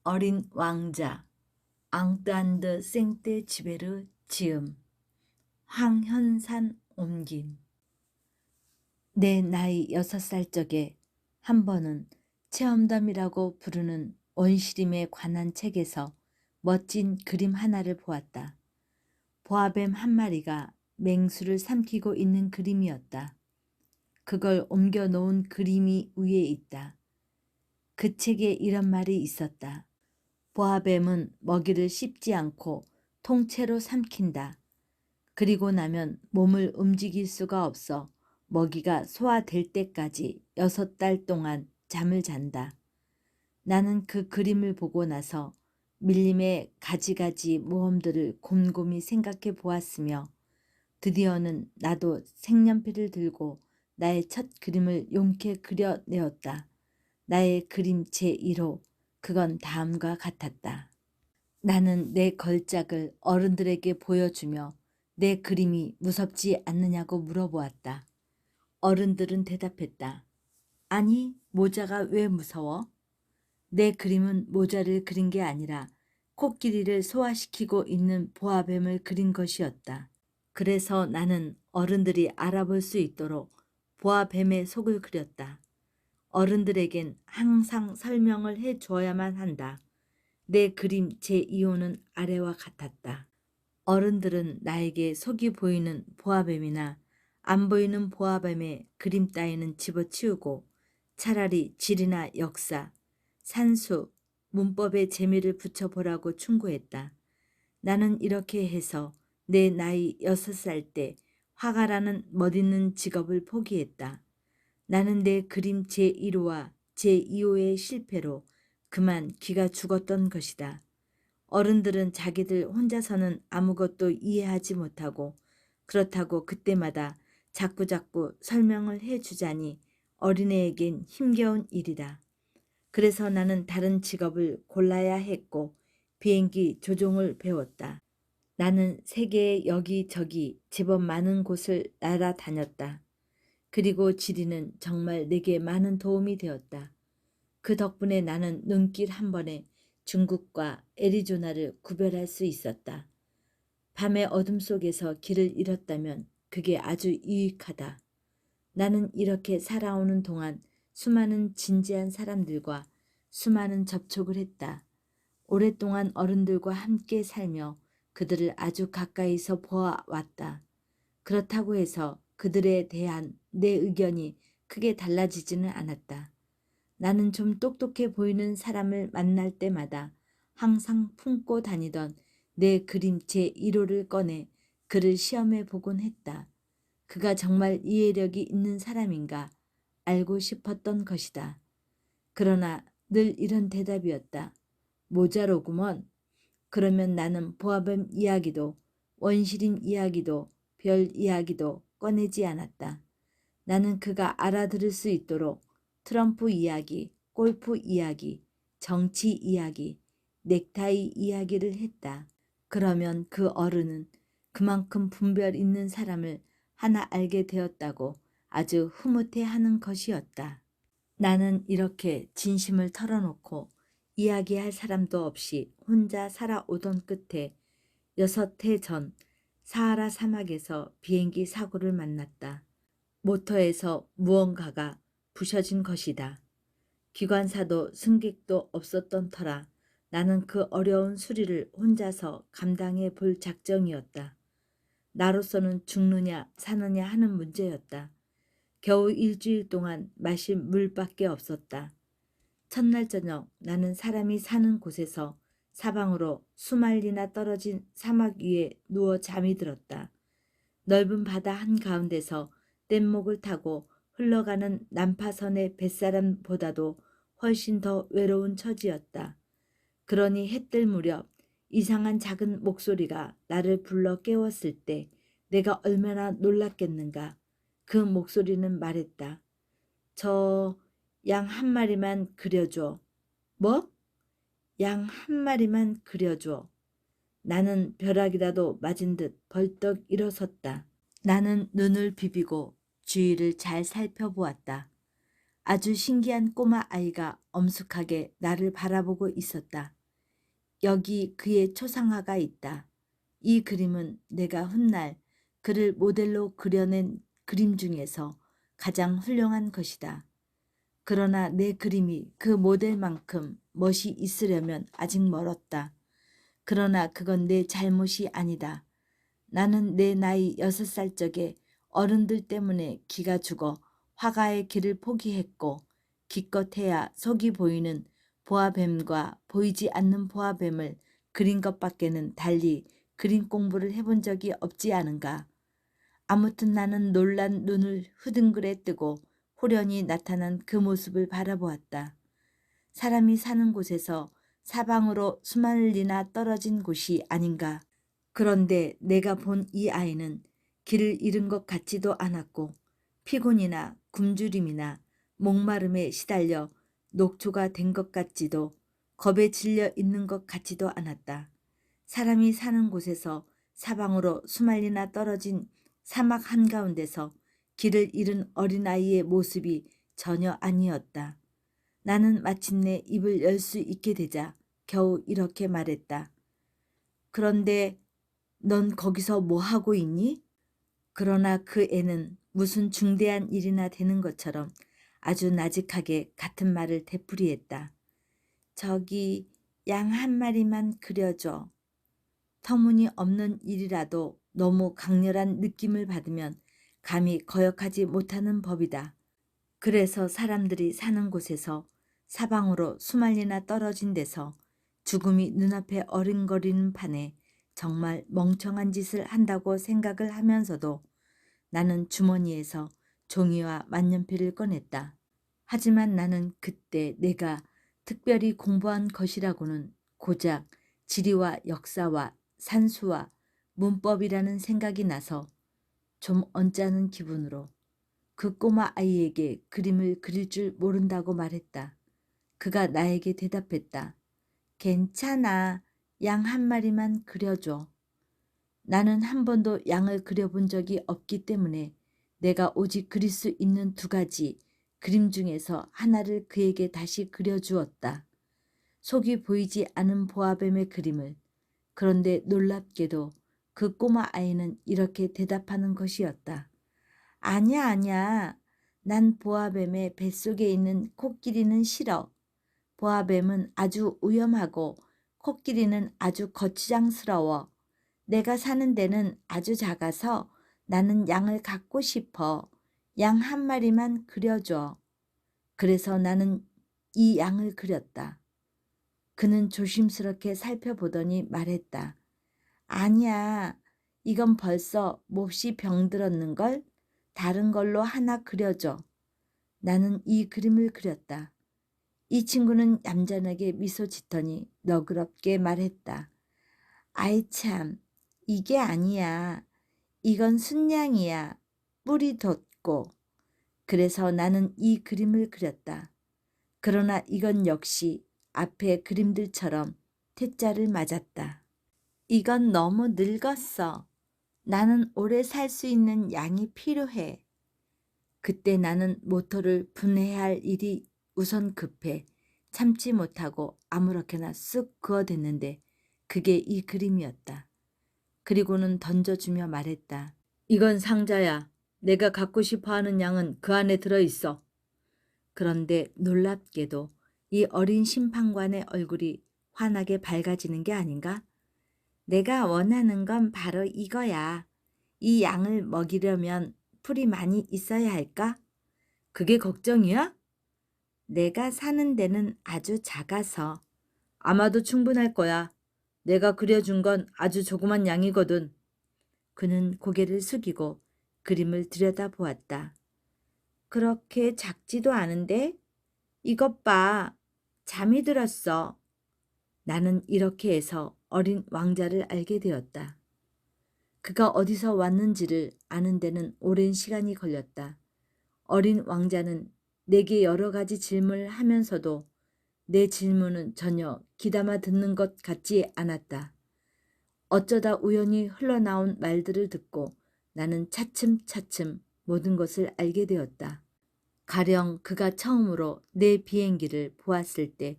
어린 왕자 앙뚜안 드 생떼쥐베르 지음 황현산 옮김. 내 나이 6살 적에 한 번은 체험담이라고 부르는 원시림에 관한 책에서 멋진 그림 하나를 보았다. 보아뱀 한 마리가 맹수를 삼키고 있는 그림이었다. 그걸 옮겨 놓은 그림이 위에 있다. 그 책에 이런 말이 있었다. 보아뱀은 먹이를 씹지 않고 통째로 삼킨다. 그리고 나면 몸을 움직일 수가 없어 먹이가 소화될 때까지 6달 동안 잠을 잔다. 나는 그 그림을 보고 나서 밀림의 가지가지 모험들을 곰곰이 생각해 보았으며 드디어는 나도 색연필을 들고 나의 첫 그림을 용케 그려내었다. 나의 그림 제1호, 그건 다음과 같았다. 나는 내 걸작을 어른들에게 보여주며 내 그림이 무섭지 않느냐고 물어보았다. 어른들은 대답했다. 아니, 모자가 왜 무서워? 내 그림은 모자를 그린 게 아니라 코끼리를 소화시키고 있는 보아뱀을 그린 것이었다. 그래서 나는 어른들이 알아볼 수 있도록 보아뱀의 속을 그렸다. 어른들에겐 항상 설명을 해 줘야만 한다. 내 그림 제2호는 아래와 같았다. 어른들은 나에게 속이 보이는 보아뱀이나 안 보이는 보아뱀의 그림 따위는 집어치우고 차라리 지리나 역사, 산수, 문법에 재미를 붙여보라고 충고했다. 나는 이렇게 해서 내 나이 6살 때 화가라는 멋있는 직업을 포기했다. 나는 내 그림 제1호와 제2호의 실패로 그만 기가 죽었던 것이다. 어른들은 자기들 혼자서는 아무것도 이해하지 못하고 그렇다고 그때마다 자꾸자꾸 설명을 해주자니 어린애에겐 힘겨운 일이다. 그래서 나는 다른 직업을 골라야 했고 비행기 조종을 배웠다. 나는 세계의 여기저기 제법 많은 곳을 날아다녔다. 그리고 지리는 정말 내게 많은 도움이 되었다. 그 덕분에 나는 눈길 한 번에 중국과 애리조나를 구별할 수 있었다. 밤의 어둠 속에서 길을 잃었다면 그게 아주 유익하다. 나는 이렇게 살아오는 동안 수많은 진지한 사람들과 수많은 접촉을 했다. 오랫동안 어른들과 함께 살며 그들을 아주 가까이서 보아왔다. 그렇다고 해서 그들에 대한 내 의견이 크게 달라지지는 않았다. 나는 좀 똑똑해 보이는 사람을 만날 때마다 항상 품고 다니던 내 그림체 1호를 꺼내 그를 시험해 보곤 했다. 그가 정말 이해력이 있는 사람인가 알고 싶었던 것이다. 그러나 늘 이런 대답이었다. 모자로구먼. 그러면 나는 보아뱀 이야기도 원시림 이야기도 별 이야기도 꺼내지 않았다. 나는 그가 알아들을 수 있도록 트럼프 이야기, 골프 이야기, 정치 이야기, 넥타이 이야기를 했다. 그러면 그 어른은 그만큼 분별 있는 사람을 하나 알게 되었다고 아주 흐뭇해하는 것이었다. 나는 이렇게 진심을 털어놓고 이야기할 사람도 없이 혼자 살아오던 끝에 6해 전 사하라 사막에서 비행기 사고를 만났다. 모터에서 무언가가 부셔진 것이다. 기관사도 승객도 없었던 터라 나는 그 어려운 수리를 혼자서 감당해 볼 작정이었다. 나로서는 죽느냐 사느냐 하는 문제였다. 겨우 일주일 동안 마실 물밖에 없었다. 첫날 저녁 나는 사람이 사는 곳에서 사방으로 수마일리나 떨어진 사막 위에 누워 잠이 들었다. 넓은 바다 한가운데서 뗏목을 타고 흘러가는 난파선의 뱃사람보다도 훨씬 더 외로운 처지였다. 그러니 해뜰 무렵 이상한 작은 목소리가 나를 불러 깨웠을 때 내가 얼마나 놀랐겠는가. 그 목소리는 말했다. 저 양 한 마리만 그려줘. 뭐? 양 한 마리만 그려줘. 나는 벼락이라도 맞은 듯 벌떡 일어섰다. 나는 눈을 비비고 주위를 잘 살펴보았다. 아주 신기한 꼬마 아이가 엄숙하게 나를 바라보고 있었다. 여기 그의 초상화가 있다. 이 그림은 내가 훗날 그를 모델로 그려낸 그림 중에서 가장 훌륭한 것이다. 그러나 내 그림이 그 모델만큼 멋이 있으려면 아직 멀었다. 그러나 그건 내 잘못이 아니다. 나는 내 나이 6살 적에 어른들 때문에 기가 죽어 화가의 길을 포기했고 기껏해야 속이 보이는 보아뱀과 보이지 않는 보아뱀을 그린 것밖에는 달리 그림 공부를 해본 적이 없지 않은가. 아무튼 나는 놀란 눈을 후둥그레 뜨고 호련히 나타난 그 모습을 바라보았다. 사람이 사는 곳에서 사방으로 수만리나 떨어진 곳이 아닌가. 그런데 내가 본 이 아이는 길을 잃은 것 같지도 않았고 피곤이나 굶주림이나 목마름에 시달려 녹초가 된 것 같지도 겁에 질려 있는 것 같지도 않았다. 사람이 사는 곳에서 사방으로 수말리나 떨어진 사막 한가운데서 길을 잃은 어린아이의 모습이 전혀 아니었다. 나는 마침내 입을 열 수 있게 되자 겨우 이렇게 말했다. 그런데 넌 거기서 뭐 하고 있니? 그러나 그 애는 무슨 중대한 일이나 되는 것처럼 아주 나직하게 같은 말을 되풀이했다. 저기 양 한 마리만 그려줘. 터무니없는 일이라도 너무 강렬한 느낌을 받으면 감히 거역하지 못하는 법이다. 그래서 사람들이 사는 곳에서 사방으로 수말리나 떨어진 데서 죽음이 눈앞에 어른거리는 판에 정말 멍청한 짓을 한다고 생각을 하면서도 나는 주머니에서 종이와 만년필을 꺼냈다. 하지만 나는 그때 내가 특별히 공부한 것이라고는 고작 지리와 역사와 산수와 문법이라는 생각이 나서 좀 언짢은 기분으로 그 꼬마 아이에게 그림을 그릴 줄 모른다고 말했다. 그가 나에게 대답했다. 괜찮아. 양 한 마리만 그려줘. 나는 한 번도 양을 그려본 적이 없기 때문에 내가 오직 그릴 수 있는 2가지 그림 중에서 하나를 그에게 다시 그려주었다. 속이 보이지 않은 보아뱀의 그림을. 그런데 놀랍게도 그 꼬마 아이는 이렇게 대답하는 것이었다. 아니야, 아니야. 난 보아뱀의 뱃속에 있는 코끼리는 싫어. 보아뱀은 아주 위험하고 코끼리는 아주 거추장스러워. 내가 사는 데는 아주 작아서 나는 양을 갖고 싶어. 양 한 마리만 그려줘. 그래서 나는 이 양을 그렸다. 그는 조심스럽게 살펴보더니 말했다. 아니야, 이건 벌써 몹시 병들었는걸? 다른 걸로 하나 그려줘. 나는 이 그림을 그렸다. 이 친구는 얌전하게 미소 짓더니 너그럽게 말했다. 아이 참, 이게 아니야. 이건 순양이야. 뿔이 돋고. 그래서 나는 이 그림을 그렸다. 그러나 이건 역시 앞의 그림들처럼 태자를 맞았다. 이건 너무 늙었어. 나는 오래 살 수 있는 양이 필요해. 그때 나는 모터를 분해해야 할 일이 우선 급해 참지 못하고 아무렇게나 쓱 그어댔는데 그게 이 그림이었다. 그리고는 던져주며 말했다. 이건 상자야. 내가 갖고 싶어하는 양은 그 안에 들어있어. 그런데 놀랍게도 이 어린 심판관의 얼굴이 환하게 밝아지는 게 아닌가? 내가 원하는 건 바로 이거야. 이 양을 먹이려면 풀이 많이 있어야 할까? 그게 걱정이야? 내가 사는 데는 아주 작아서. 아마도 충분할 거야. 내가 그려준 건 아주 조그만 양이거든. 그는 고개를 숙이고 그림을 들여다보았다. 그렇게 작지도 않은데? 이것 봐. 잠이 들었어. 나는 이렇게 해서 어린 왕자를 알게 되었다. 그가 어디서 왔는지를 아는 데는 오랜 시간이 걸렸다. 어린 왕자는 내게 여러 가지 질문을 하면서도 내 질문은 전혀 귀담아 듣는 것 같지 않았다. 어쩌다 우연히 흘러나온 말들을 듣고 나는 차츰차츰 모든 것을 알게 되었다. 가령 그가 처음으로 내 비행기를 보았을 때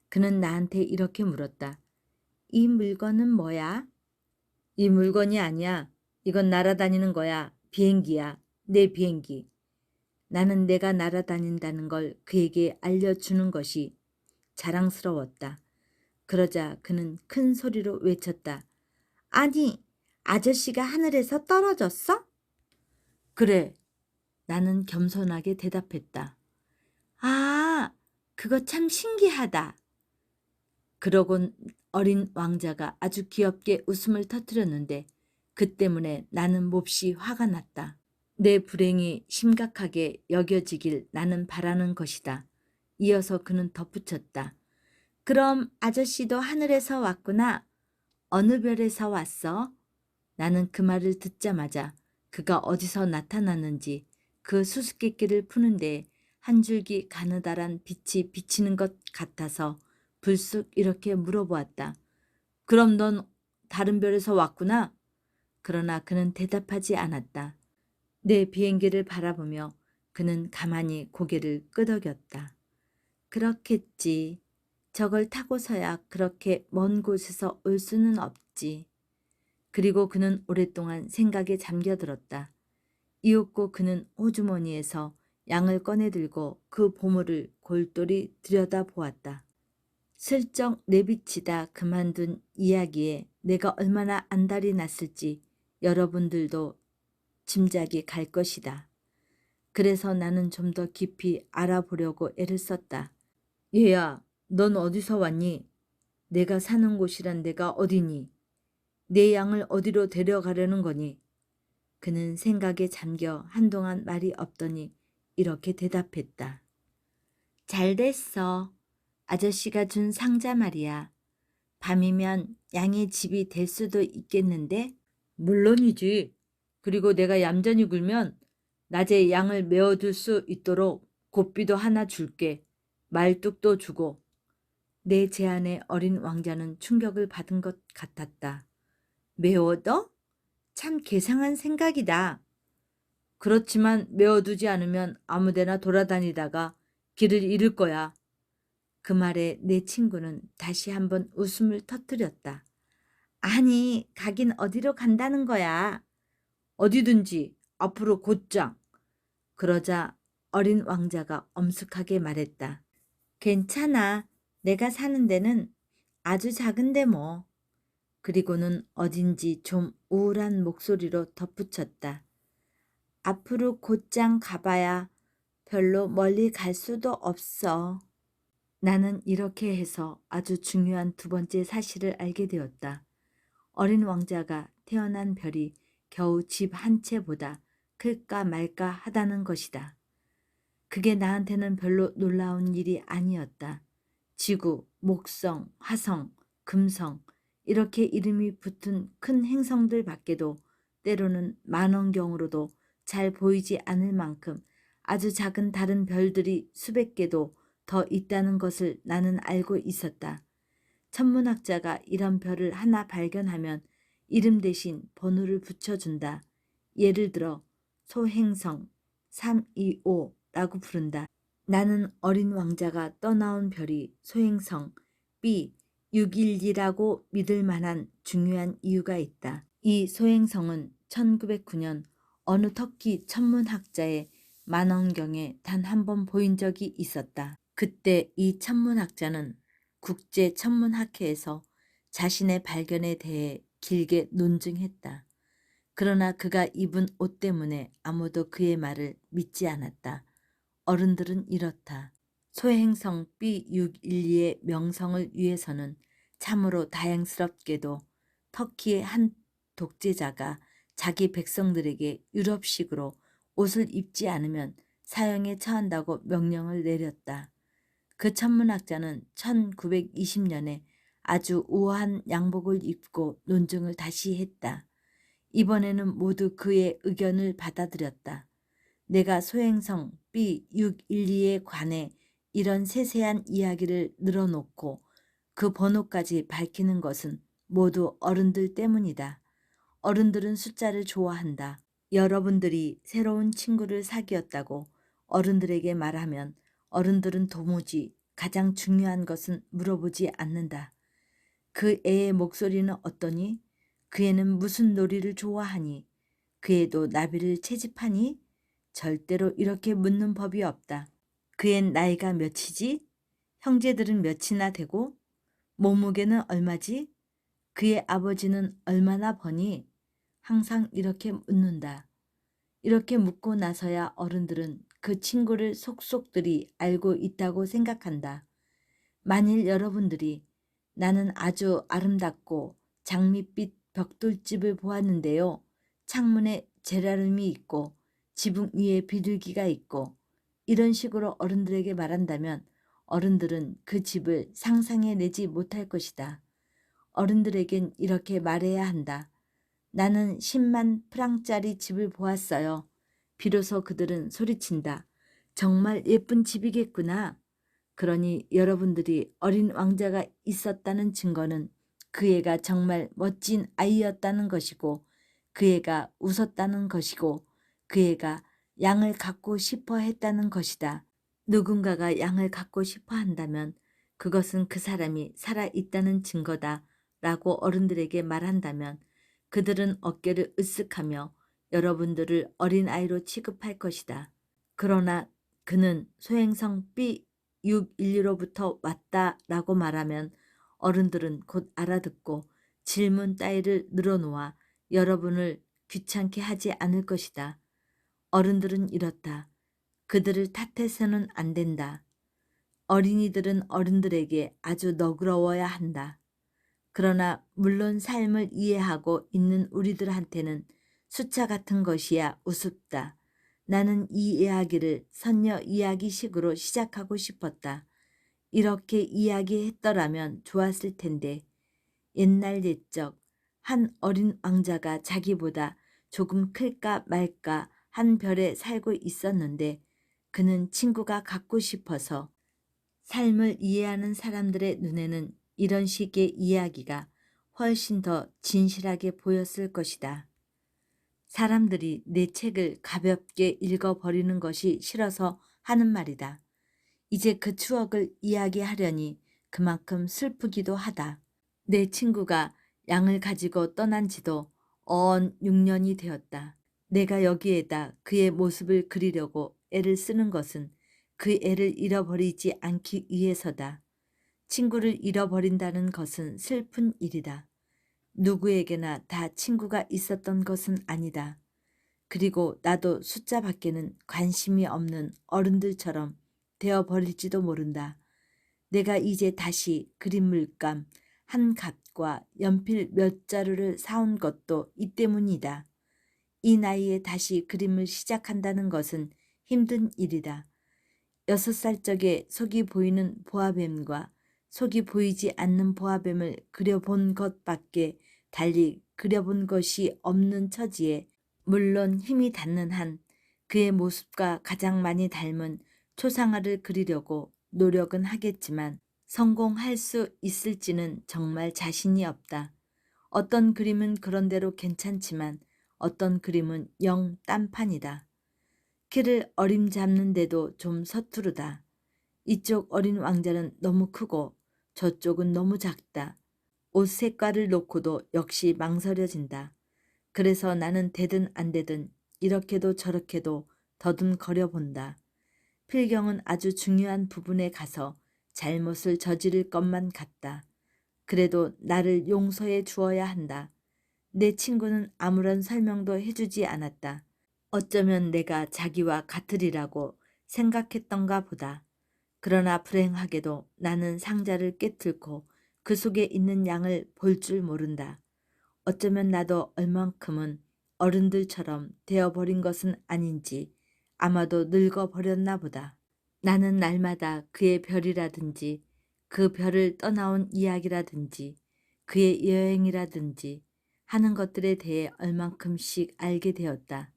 그는 나한테 이렇게 물었다. 이 물건은 뭐야? 이 물건이 아니야. 이건 날아다니는 거야. 비행기야. 내 비행기. 나는 내가 날아다닌다는 걸 그에게 알려주는 것이 자랑스러웠다. 그러자 그는 큰 소리로 외쳤다. 아니, 아저씨가 하늘에서 떨어졌어? 그래. 나는 겸손하게 대답했다. 아, 그거 참 신기하다. 그러곤 어린 왕자가 아주 귀엽게 웃음을 터뜨렸는데 그 때문에 나는 몹시 화가 났다. 내 불행이 심각하게 여겨지길 나는 바라는 것이다. 이어서 그는 덧붙였다. 그럼 아저씨도 하늘에서 왔구나. 어느 별에서 왔어? 나는 그 말을 듣자마자 그가 어디서 나타났는지 그 수수께끼를 푸는데 한 줄기 가느다란 빛이 비치는 것 같아서 불쑥 이렇게 물어보았다. 그럼 넌 다른 별에서 왔구나? 그러나 그는 대답하지 않았다. 내 비행기를 바라보며 그는 가만히 고개를 끄덕였다. 그렇겠지. 저걸 타고서야 그렇게 먼 곳에서 올 수는 없지. 그리고 그는 오랫동안 생각에 잠겨들었다. 이윽고 그는 호주머니에서 양을 꺼내들고 그 보물을 골똘히 들여다보았다. 슬쩍 내비치다 그만둔 이야기에 내가 얼마나 안달이 났을지 여러분들도 짐작이 갈 것이다. 그래서 나는 좀 더 깊이 알아보려고 애를 썼다. 얘야, 넌 어디서 왔니? 내가 사는 곳이란 데가 어디니? 내 양을 어디로 데려가려는 거니? 그는 생각에 잠겨 한동안 말이 없더니 이렇게 대답했다. 잘 됐어. 아저씨가 준 상자 말이야. 밤이면 양의 집이 될 수도 있겠는데? 물론이지. 그리고 내가 얌전히 굴면 낮에 양을 메어둘 수 있도록 고삐도 하나 줄게. 말뚝도 주고. 내 제안에 어린 왕자는 충격을 받은 것 같았다. 메어둬? 참 괴상한 생각이다. 그렇지만 메어두지 않으면 아무데나 돌아다니다가 길을 잃을 거야. 그 말에 내 친구는 다시 한번 웃음을 터뜨렸다. 아니, 가긴 어디로 간다는 거야. 어디든지 앞으로 곧장. 그러자 어린 왕자가 엄숙하게 말했다. 괜찮아. 내가 사는 데는 아주 작은데 뭐. 그리고는 어딘지 좀 우울한 목소리로 덧붙였다. 앞으로 곧장 가봐야 별로 멀리 갈 수도 없어. 나는 이렇게 해서 아주 중요한 두 번째 사실을 알게 되었다. 어린 왕자가 태어난 별이 겨우 집 한 채보다 클까 말까 하다는 것이다. 그게 나한테는 별로 놀라운 일이 아니었다. 지구, 목성, 화성, 금성 이렇게 이름이 붙은 큰 행성들 밖에도 때로는 만원경으로도 잘 보이지 않을 만큼 아주 작은 다른 별들이 수백 개도 더 있다는 것을 나는 알고 있었다. 천문학자가 이런 별을 하나 발견하면 이름 대신 번호를 붙여준다. 예를 들어 소행성 325라고 부른다. 나는 어린 왕자가 떠나온 별이 소행성 B612라고 믿을 만한 중요한 이유가 있다. 이 소행성은 1909년 어느 터키 천문학자의 만원경에 단 한 번 보인 적이 있었다. 그때 이 천문학자는 국제천문학회에서 자신의 발견에 대해 길게 논증했다. 그러나 그가 입은 옷 때문에 아무도 그의 말을 믿지 않았다. 어른들은 이렇다. 소행성 B612의 명성을 위해서는 참으로 다행스럽게도 터키의 한 독재자가 자기 백성들에게 유럽식으로 옷을 입지 않으면 사형에 처한다고 명령을 내렸다. 그 천문학자는 1920년에 아주 우아한 양복을 입고 논증을 다시 했다. 이번에는 모두 그의 의견을 받아들였다. 내가 소행성 B612에 관해 이런 세세한 이야기를 늘어놓고 그 번호까지 밝히는 것은 모두 어른들 때문이다. 어른들은 숫자를 좋아한다. 여러분들이 새로운 친구를 사귀었다고 어른들에게 말하면 어른들은 도무지 가장 중요한 것은 물어보지 않는다. 그 애의 목소리는 어떠니? 그 애는 무슨 놀이를 좋아하니? 그 애도 나비를 채집하니? 절대로 이렇게 묻는 법이 없다. 그 애 나이가 몇이지? 형제들은 몇이나 되고? 몸무게는 얼마지? 그의 아버지는 얼마나 버니? 항상 이렇게 묻는다. 이렇게 묻고 나서야 어른들은 그 친구를 속속들이 알고 있다고 생각한다. 만일 여러분들이 나는 아주 아름답고 장밋빛 벽돌집을 보았는데요. 창문에 제라름이 있고 지붕 위에 비둘기가 있고 이런 식으로 어른들에게 말한다면 어른들은 그 집을 상상해내지 못할 것이다. 어른들에겐 이렇게 말해야 한다. 나는 10만 프랑짜리 집을 보았어요. 비로소 그들은 소리친다. 정말 예쁜 집이겠구나. 그러니 여러분들이 어린 왕자가 있었다는 증거는 그 애가 정말 멋진 아이였다는 것이고 그 애가 웃었다는 것이고 그 애가 양을 갖고 싶어 했다는 것이다. 누군가가 양을 갖고 싶어 한다면 그것은 그 사람이 살아있다는 증거다 라고 어른들에게 말한다면 그들은 어깨를 으쓱하며 여러분들을 어린아이로 취급할 것이다. 그러나 그는 소행성 B612로부터 왔다라고 말하면 어른들은 곧 알아듣고 질문 따위를 늘어놓아 여러분을 귀찮게 하지 않을 것이다. 어른들은 이렇다. 그들을 탓해서는 안 된다. 어린이들은 어른들에게 아주 너그러워야 한다. 그러나 물론 삶을 이해하고 있는 우리들한테는 숫자 같은 것이야 우습다. 나는 이 이야기를 선녀 이야기식으로 시작하고 싶었다. 이렇게 이야기했더라면 좋았을 텐데 옛날 옛적 한 어린 왕자가 자기보다 조금 클까 말까 한 별에 살고 있었는데 그는 친구가 갖고 싶어서 삶을 이해하는 사람들의 눈에는 이런 식의 이야기가 훨씬 더 진실하게 보였을 것이다. 사람들이 내 책을 가볍게 읽어버리는 것이 싫어서 하는 말이다. 이제 그 추억을 이야기하려니 그만큼 슬프기도 하다. 내 친구가 양을 가지고 떠난 지도 어언 6년이 되었다. 내가 여기에다 그의 모습을 그리려고 애를 쓰는 것은 그 애를 잃어버리지 않기 위해서다. 친구를 잃어버린다는 것은 슬픈 일이다. 누구에게나 다 친구가 있었던 것은 아니다. 그리고 나도 숫자밖에는 관심이 없는 어른들처럼 되어버릴지도 모른다. 내가 이제 다시 그림 물감 한 갑과 연필 몇 자루를 사온 것도 이 때문이다. 이 나이에 다시 그림을 시작한다는 것은 힘든 일이다. 6살 적에 속이 보이는 보아뱀과 속이 보이지 않는 보아뱀을 그려본 것밖에 달리 그려본 것이 없는 처지에 물론 힘이 닿는 한 그의 모습과 가장 많이 닮은 초상화를 그리려고 노력은 하겠지만 성공할 수 있을지는 정말 자신이 없다. 어떤 그림은 그런대로 괜찮지만 어떤 그림은 영 딴판이다. 키를 어림잡는데도 좀 서투르다. 이쪽 어린 왕자는 너무 크고 저쪽은 너무 작다. 옷 색깔을 놓고도 역시 망설여진다. 그래서 나는 되든 안 되든 이렇게도 저렇게도 더듬거려 본다. 필경은 아주 중요한 부분에 가서 잘못을 저지를 것만 같다. 그래도 나를 용서해 주어야 한다. 내 친구는 아무런 설명도 해주지 않았다. 어쩌면 내가 자기와 같으리라고 생각했던가 보다. 그러나 불행하게도 나는 상자를 깨뚫고 그 속에 있는 양을 볼 줄 모른다. 어쩌면 나도 얼만큼은 어른들처럼 되어버린 것은 아닌지 아마도 늙어버렸나 보다. 나는 날마다 그의 별이라든지 그 별을 떠나온 이야기라든지 그의 여행이라든지 하는 것들에 대해 얼만큼씩 알게 되었다.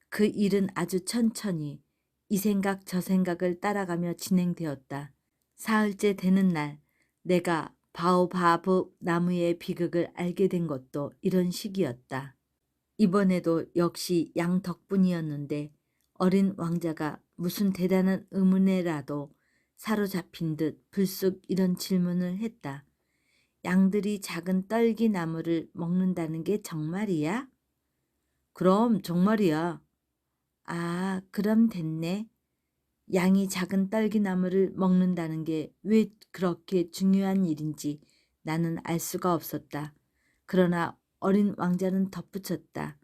그 일은 아주 천천히 이 생각 저 생각을 따라가며 진행되었다. 사흘째 되는 날 내가 바오바브 나무의 비극을 알게 된 것도 이런 시기였다. 이번에도 역시 양 덕분이었는데 어린 왕자가 무슨 대단한 의문에라도 사로잡힌 듯 불쑥 이런 질문을 했다. 양들이 작은 떨기나무를 먹는다는 게 정말이야? 그럼 정말이야. 아, 그럼 됐네. 양이 작은 딸기나무를 먹는다는 게 왜 그렇게 중요한 일인지 나는 알 수가 없었다. 그러나 어린 왕자는 덧붙였다.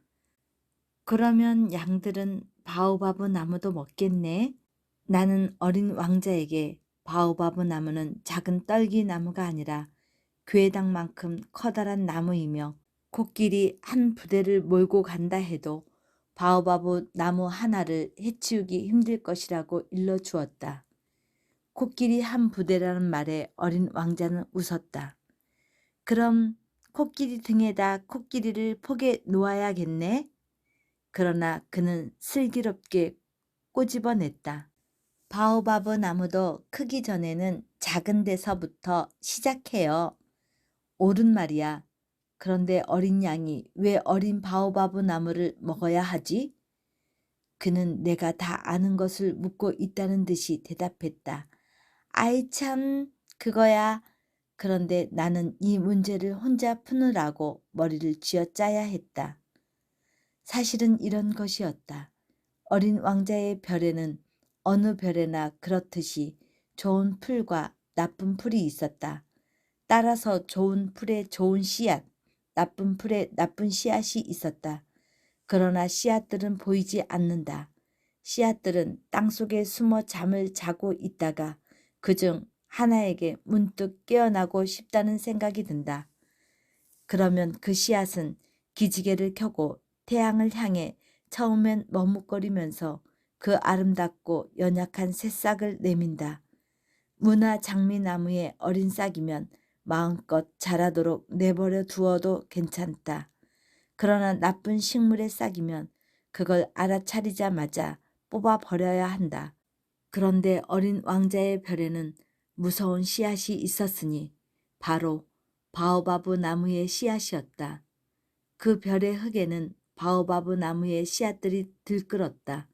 그러면 양들은 바오바브 나무도 먹겠네? 나는 어린 왕자에게 바오바브 나무는 작은 떨기나무가 아니라 괴당만큼 커다란 나무이며 코끼리 한 부대를 몰고 간다 해도 바오바브 나무 하나를 해치우기 힘들 것이라고 일러주었다. 코끼리 한 부대라는 말에 어린 왕자는 웃었다. 그럼 코끼리 등에다 코끼리를 포개 놓아야겠네? 그러나 그는 슬기롭게 꼬집어냈다. 바오바브 나무도 크기 전에는 작은 데서부터 시작해요. 옳은 말이야. 그런데 어린 양이 왜 어린 바오바브 나무를 먹어야 하지? 그는 내가 다 아는 것을 묻고 있다는 듯이 대답했다. 아이 참, 그거야. 그런데 나는 이 문제를 혼자 푸느라고 머리를 쥐어짜야 했다. 사실은 이런 것이었다. 어린 왕자의 별에는 어느 별에나 그렇듯이 좋은 풀과 나쁜 풀이 있었다. 따라서 좋은 풀에 좋은 씨앗, 나쁜 풀에 나쁜 씨앗이 있었다. 그러나 씨앗들은 보이지 않는다. 씨앗들은 땅속에 숨어 잠을 자고 있다가 그중 하나에게 문득 깨어나고 싶다는 생각이 든다. 그러면 그 씨앗은 기지개를 켜고 태양을 향해 처음엔 머뭇거리면서 그 아름답고 연약한 새싹을 내민다. 무나 장미나무의 어린 싹이면 마음껏 자라도록 내버려 두어도 괜찮다. 그러나 나쁜 식물의 싹이면 그걸 알아차리자마자 뽑아버려야 한다. 그런데 어린 왕자의 별에는 무서운 씨앗이 있었으니 바로 바오바브 나무의 씨앗이었다. 그 별의 흙에는 바오바브 나무의 씨앗들이 들끓었다.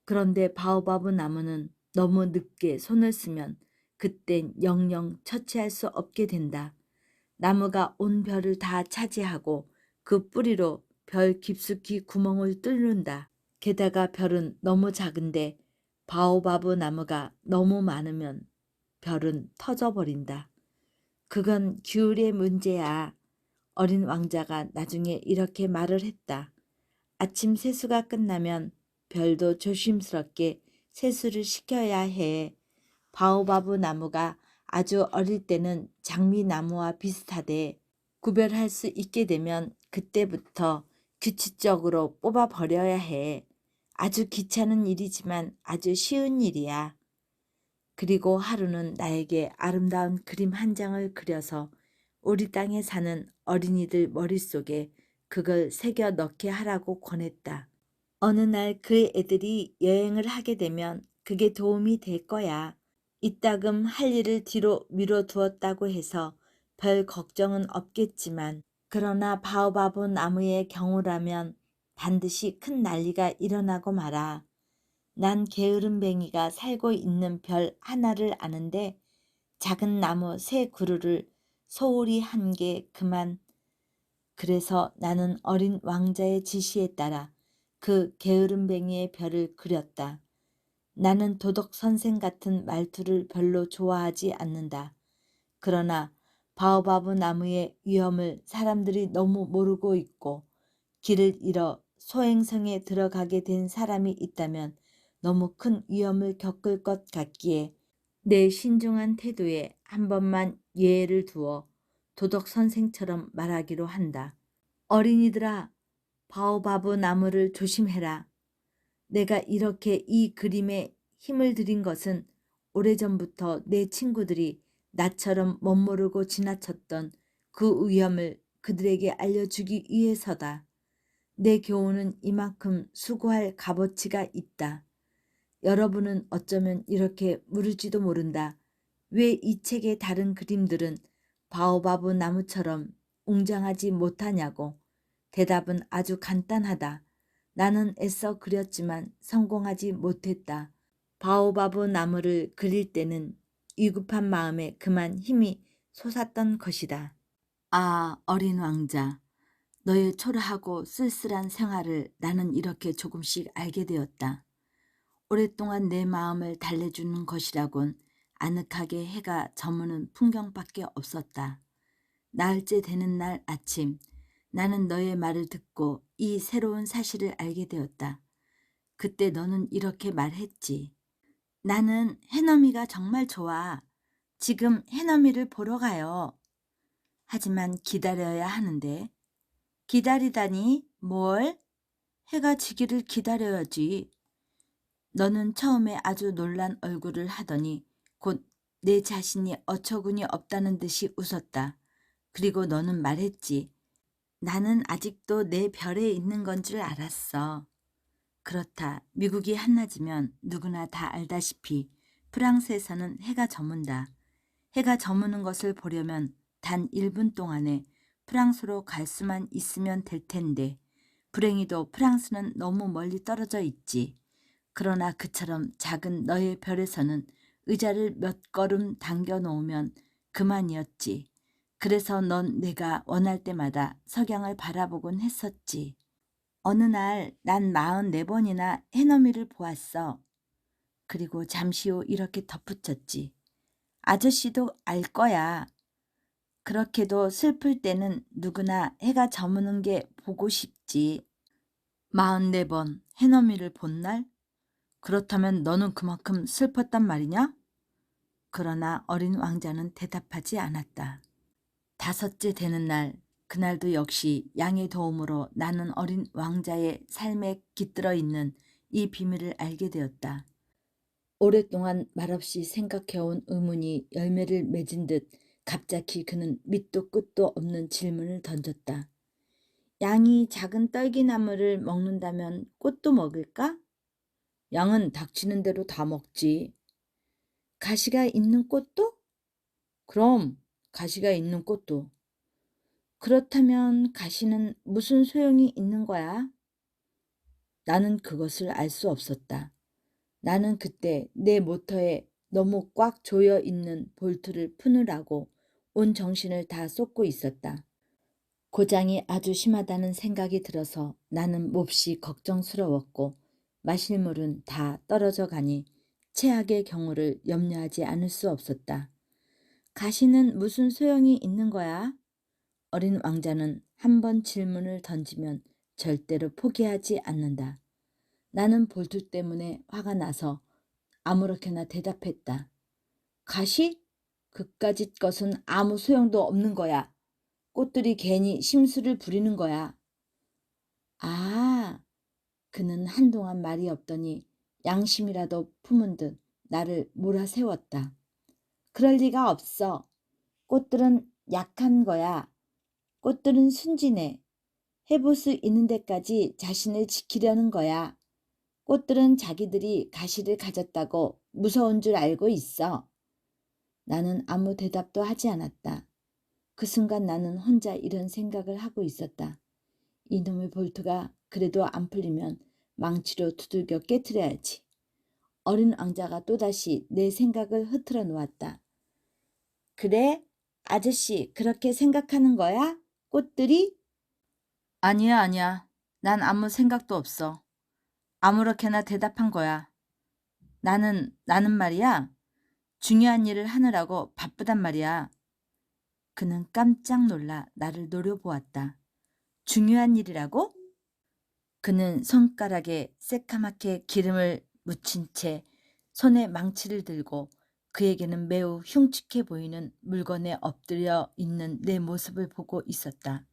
그런데 바오바브 나무는 너무 늦게 손을 쓰면 그땐 영영 처치할 수 없게 된다. 나무가 온 별을 다 차지하고 그 뿌리로 별 깊숙이 구멍을 뚫는다. 게다가 별은 너무 작은데 바오바브 나무가 너무 많으면 별은 터져버린다. 그건 규율의 문제야. 어린 왕자가 나중에 이렇게 말을 했다. 아침 세수가 끝나면 별도 조심스럽게 세수를 시켜야 해. 바오바브 나무가 아주 어릴 때는 장미나무와 비슷하되 구별할 수 있게 되면 그때부터 규칙적으로 뽑아버려야 해. 아주 귀찮은 일이지만 아주 쉬운 일이야. 그리고 하루는 나에게 아름다운 그림 한 장을 그려서 우리 땅에 사는 어린이들 머릿속에 그걸 새겨 넣게 하라고 권했다. 어느 날 그 애들이 여행을 하게 되면 그게 도움이 될 거야. 이따금 할 일을 뒤로 미뤄두었다고 해서 별 걱정은 없겠지만 그러나 바오바브 나무의 경우라면 반드시 큰 난리가 일어나고 말아. 난 게으름뱅이가 살고 있는 별 하나를 아는데 작은 나무 세 그루를 소홀히 한 게 그만. 그래서 나는 어린 왕자의 지시에 따라 그 게으름뱅이의 별을 그렸다. 나는 도덕 선생 같은 말투를 별로 좋아하지 않는다. 그러나 바오바브 나무의 위험을 사람들이 너무 모르고 있고 길을 잃어 소행성에 들어가게 된 사람이 있다면 너무 큰 위험을 겪을 것 같기에 내 신중한 태도에 한 번만 예의를 두어 도덕 선생처럼 말하기로 한다. 어린이들아, 바오바브 나무를 조심해라. 내가 이렇게 이 그림에 힘을 들인 것은 오래전부터 내 친구들이 나처럼 멋모르고 지나쳤던 그 위험을 그들에게 알려주기 위해서다. 내 교훈은 이만큼 수고할 값어치가 있다. 여러분은 어쩌면 이렇게 물을지도 모른다. 왜 이 책의 다른 그림들은 바오바브 나무처럼 웅장하지 못하냐고. 대답은 아주 간단하다. 나는 애써 그렸지만 성공하지 못했다. 바오바브 나무를 그릴 때는 위급한 마음에 그만 힘이 솟았던 것이다. 아, 어린 왕자. 너의 초라하고 쓸쓸한 생활을 나는 이렇게 조금씩 알게 되었다. 오랫동안 내 마음을 달래주는 것이라곤 아늑하게 해가 저무는 풍경밖에 없었다. 나흘째 되는 날 아침, 나는 너의 말을 듣고 이 새로운 사실을 알게 되었다. 그때 너는 이렇게 말했지. 나는 해넘이가 정말 좋아. 지금 해넘이를 보러 가요. 하지만 기다려야 하는데. 기다리다니 뭘? 해가 지기를 기다려야지. 너는 처음에 아주 놀란 얼굴을 하더니 곧 내 자신이 어처구니 없다는 듯이 웃었다. 그리고 너는 말했지. 나는 아직도 내 별에 있는 건 줄 알았어. 그렇다. 미국이 한낮이면 누구나 다 알다시피 프랑스에서는 해가 저문다. 해가 저무는 것을 보려면 단 1분 동안에 프랑스로 갈 수만 있으면 될 텐데 불행히도 프랑스는 너무 멀리 떨어져 있지. 그러나 그처럼 작은 너의 별에서는 의자를 몇 걸음 당겨 놓으면 그만이었지. 그래서 넌 내가 원할 때마다 석양을 바라보곤 했었지. 어느 날 난 44번이나 해넘이를 보았어. 그리고 잠시 후 이렇게 덧붙였지. 아저씨도 알 거야. 그렇게도 슬플 때는 누구나 해가 저무는 게 보고 싶지. 44번 해넘이를 본 날? 그렇다면 너는 그만큼 슬펐단 말이냐? 그러나 어린 왕자는 대답하지 않았다. 5째 되는 날, 그날도 역시 양의 도움으로 나는 어린 왕자의 삶에 깃들어 있는 이 비밀을 알게 되었다. 오랫동안 말없이 생각해온 의문이 열매를 맺은 듯 갑자기 그는 밑도 끝도 없는 질문을 던졌다. 양이 작은 떨기나무를 먹는다면 꽃도 먹을까? 양은 닥치는 대로 다 먹지. 가시가 있는 꽃도? 그럼 가시가 있는 꽃도. 그렇다면 가시는 무슨 소용이 있는 거야? 나는 그것을 알 수 없었다. 나는 그때 내 모터에 너무 꽉 조여 있는 볼트를 푸느라고 온 정신을 다 쏟고 있었다. 고장이 아주 심하다는 생각이 들어서 나는 몹시 걱정스러웠고 마실 물은 다 떨어져 가니 최악의 경우를 염려하지 않을 수 없었다. 가시는 무슨 소용이 있는 거야? 어린 왕자는 한 번 질문을 던지면 절대로 포기하지 않는다. 나는 볼트 때문에 화가 나서 아무렇게나 대답했다. 가시? 그까짓 것은 아무 소용도 없는 거야. 꽃들이 괜히 심술을 부리는 거야. 아, 그는 한동안 말이 없더니 양심이라도 품은 듯 나를 몰아세웠다. 그럴 리가 없어. 꽃들은 약한 거야. 꽃들은 순진해. 해볼 수 있는 데까지 자신을 지키려는 거야. 꽃들은 자기들이 가시를 가졌다고 무서운 줄 알고 있어. 나는 아무 대답도 하지 않았다. 그 순간 나는 혼자 이런 생각을 하고 있었다. 이놈의 볼트가 그래도 안 풀리면 망치로 두들겨 깨트려야지. 어린 왕자가 또다시 내 생각을 흐트러 놓았다. 그래? 아저씨 그렇게 생각하는 거야? 꽃들이? 아니야, 아니야. 난 아무 생각도 없어. 아무렇게나 대답한 거야. 나는 말이야. 중요한 일을 하느라고 바쁘단 말이야. 그는 깜짝 놀라 나를 노려보았다. 중요한 일이라고? 그는 손가락에 새카맣게 기름을 묻힌 채 손에 망치를 들고 그에게는 매우 흉측해 보이는 물건에 엎드려 있는 내 모습을 보고 있었다.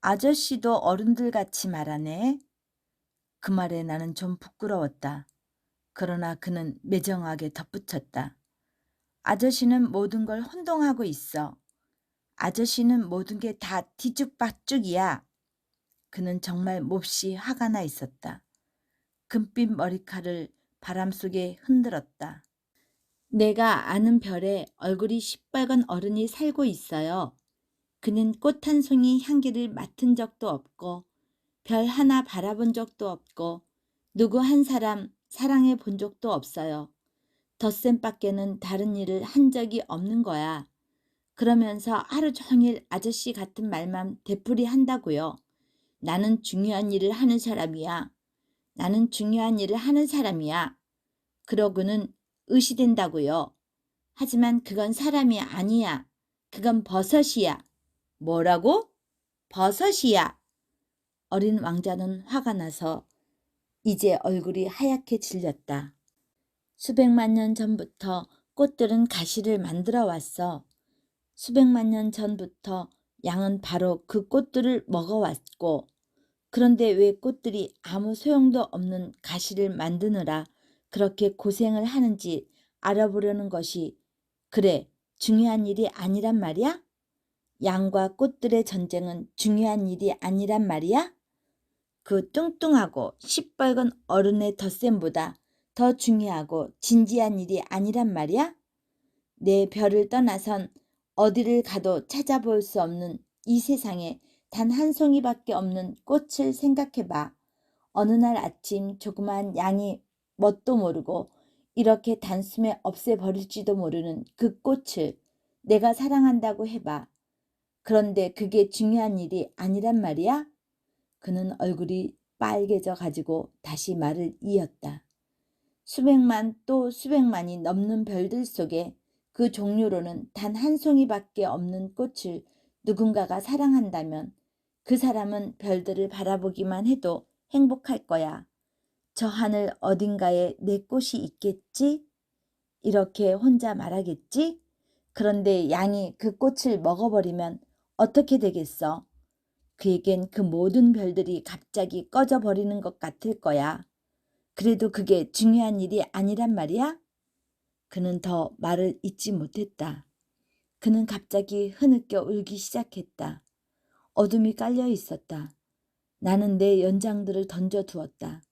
아저씨도 어른들 같이 말하네. 그 말에 나는 좀 부끄러웠다. 그러나 그는 매정하게 덧붙였다. 아저씨는 모든 걸 혼동하고 있어. 아저씨는 모든 게 다 뒤죽박죽이야. 그는 정말 몹시 화가 나 있었다. 금빛 머리칼을 바람 속에 흔들었다. 내가 아는 별에 얼굴이 시뻘건 어른이 살고 있어요. 그는 꽃 한 송이 향기를 맡은 적도 없고 별 하나 바라본 적도 없고 누구 한 사람 사랑해 본 적도 없어요. 덧셈밖에는 다른 일을 한 적이 없는 거야. 그러면서 하루 종일 아저씨 같은 말만 되풀이 한다고요. 나는 중요한 일을 하는 사람이야. 나는 중요한 일을 하는 사람이야. 그러고는 의시된다고요. 하지만 그건 사람이 아니야. 그건 버섯이야. 뭐라고? 버섯이야. 어린 왕자는 화가 나서 이제 얼굴이 하얗게 질렸다. 수백만 년 전부터 꽃들은 가시를 만들어 왔어. 수백만 년 전부터 양은 바로 그 꽃들을 먹어왔고, 그런데 왜 꽃들이 아무 소용도 없는 가시를 만드느라 그렇게 고생을 하는지 알아보려는 것이 그래 중요한 일이 아니란 말이야? 양과 꽃들의 전쟁은 중요한 일이 아니란 말이야? 그 뚱뚱하고 시뻘건 어른의 덧셈보다 더 중요하고 진지한 일이 아니란 말이야? 내 별을 떠나선 어디를 가도 찾아볼 수 없는 이 세상에 단 한 송이밖에 없는 꽃을 생각해봐. 어느 날 아침 조그만 양이 뭣도 모르고 이렇게 단숨에 없애버릴지도 모르는 그 꽃을 내가 사랑한다고 해봐. 그런데 그게 중요한 일이 아니란 말이야? 그는 얼굴이 빨개져 가지고 다시 말을 이었다. 수백만 또 수백만이 넘는 별들 속에 그 종류로는 단 한 송이밖에 없는 꽃을 누군가가 사랑한다면 그 사람은 별들을 바라보기만 해도 행복할 거야. 저 하늘 어딘가에 내 꽃이 있겠지? 이렇게 혼자 말하겠지? 그런데 양이 그 꽃을 먹어버리면 어떻게 되겠어? 그에겐 그 모든 별들이 갑자기 꺼져버리는 것 같을 거야. 그래도 그게 중요한 일이 아니란 말이야? 그는 더 말을 잇지 못했다. 그는 갑자기 흐느껴 울기 시작했다. 어둠이 깔려 있었다. 나는 내 연장들을 던져두었다.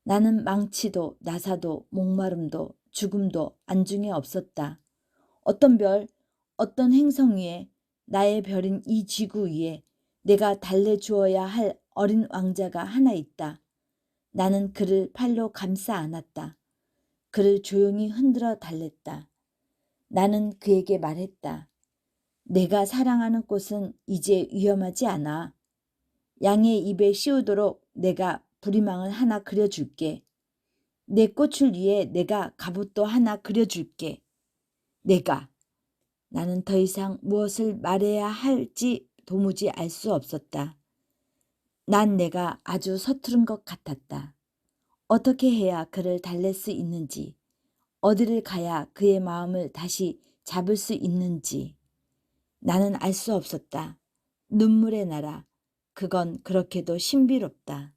나는 망치도 나사도 목마름도 죽음도 안중에 없었다. 어떤 별, 어떤 행성 위에 나의 별인 이 지구 위에 내가 달래주어야 할 어린 왕자가 하나 있다. 나는 그를 팔로 감싸 안았다. 그를 조용히 흔들어 달랬다. 나는 그에게 말했다. 내가 사랑하는 꽃은 이제 위험하지 않아. 양의 입에 씌우도록 내가 부리망을 하나 그려줄게. 내 꽃을 위해 내가 갑옷도 하나 그려줄게. 나는 더 이상 무엇을 말해야 할지 도무지 알 수 없었다. 난 내가 아주 서투른 것 같았다. 어떻게 해야 그를 달랠 수 있는지, 어디를 가야 그의 마음을 다시 잡을 수 있는지 나는 알 수 없었다. 눈물의 나라, 그건 그렇게도 신비롭다.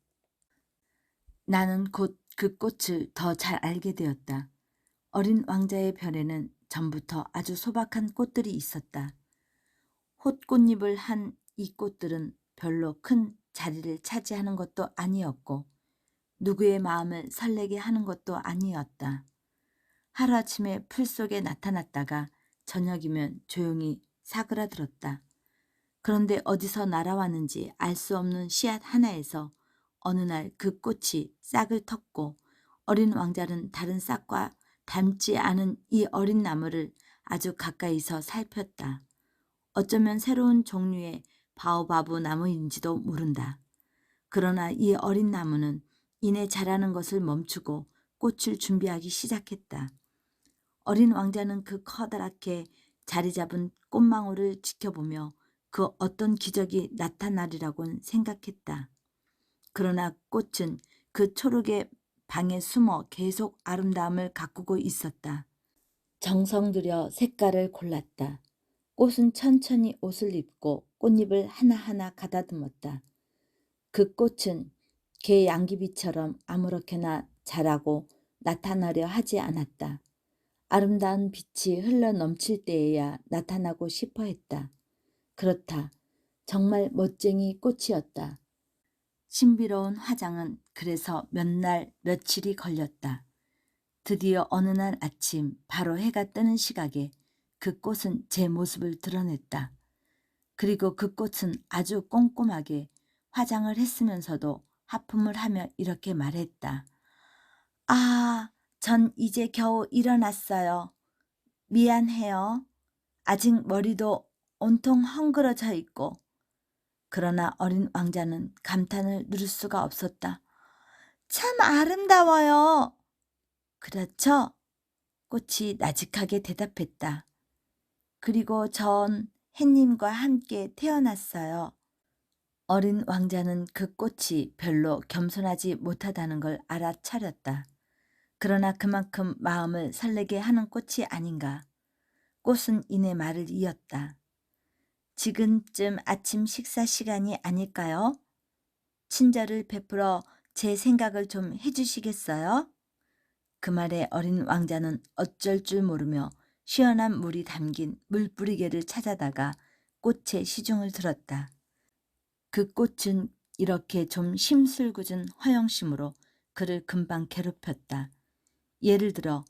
나는 곧 그 꽃을 더 잘 알게 되었다. 어린 왕자의 별에는 전부터 아주 소박한 꽃들이 있었다. 홑꽃잎을 한 이 꽃들은 별로 큰 자리를 차지하는 것도 아니었고 누구의 마음을 설레게 하는 것도 아니었다. 하루아침에 풀 속에 나타났다가 저녁이면 조용히 사그라들었다. 그런데 어디서 날아왔는지 알 수 없는 씨앗 하나에서 어느 날 그 꽃이 싹을 텄고 어린 왕자는 다른 싹과 닮지 않은 이 어린 나무를 아주 가까이서 살폈다. 어쩌면 새로운 종류의 바오바브 나무인지도 모른다. 그러나 이 어린 나무는 이내 자라는 것을 멈추고 꽃을 준비하기 시작했다. 어린 왕자는 그 커다랗게 자리 잡은 꽃망울을 지켜보며 그 어떤 기적이 나타나리라곤 생각했다. 그러나 꽃은 그 초록의 방에 숨어 계속 아름다움을 가꾸고 있었다. 정성 들여 색깔을 골랐다. 꽃은 천천히 옷을 입고 꽃잎을 하나하나 가다듬었다. 그 꽃은 개 양귀비처럼 아무렇게나 자라고 나타나려 하지 않았다. 아름다운 빛이 흘러 넘칠 때에야 나타나고 싶어 했다. 그렇다. 정말 멋쟁이 꽃이었다. 신비로운 화장은 그래서 몇 날 며칠이 걸렸다. 드디어 어느 날 아침 바로 해가 뜨는 시각에 그 꽃은 제 모습을 드러냈다. 그리고 그 꽃은 아주 꼼꼼하게 화장을 했으면서도 하품을 하며 이렇게 말했다. 아, 전 이제 겨우 일어났어요. 미안해요. 아직 머리도 온통 헝그러져 있고. 그러나 어린 왕자는 감탄을 누를 수가 없었다. 참 아름다워요. 그렇죠? 꽃이 나직하게 대답했다. 그리고 전 햇님과 함께 태어났어요. 어린 왕자는 그 꽃이 별로 겸손하지 못하다는 걸 알아차렸다. 그러나 그만큼 마음을 설레게 하는 꽃이 아닌가. 꽃은 이내 말을 이었다. 지금쯤 아침 식사 시간이 아닐까요? 친절을 베풀어 제 생각을 좀 해주시겠어요? 그 말에 어린 왕자는 어쩔 줄 모르며 시원한 물이 담긴 물뿌리개를 찾아다가 꽃의 시중을 들었다. 그 꽃은 이렇게 좀 심술궂은 허영심으로 그를 금방 괴롭혔다. 예를 들어